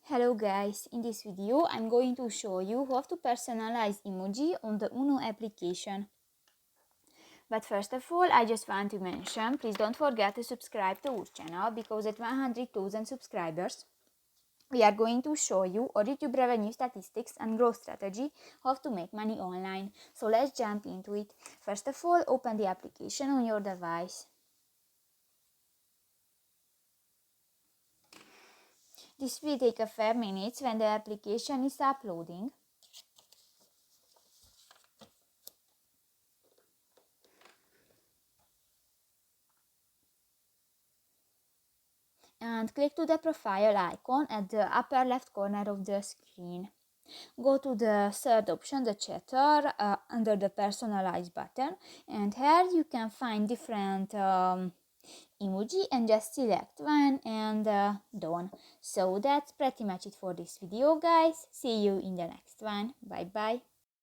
Hello guys, in this video I'm going to show you how to personalize emoji on the Uno application. But first of all, I just want to mention, please don't forget to subscribe to our channel because at 100,000 subscribers we are going to show you our YouTube revenue statistics and growth strategy, how to make money online. So let's jump into it. First of all, open the application on your device. This will take a few minutes when the application is uploading. And click to the profile icon at the upper left corner of the screen. Go to the third option, the chatter, under the personalize button, and here you can find different emoji and just select one and done. So that's pretty much it for this video, guys. See you in the next one. Bye bye.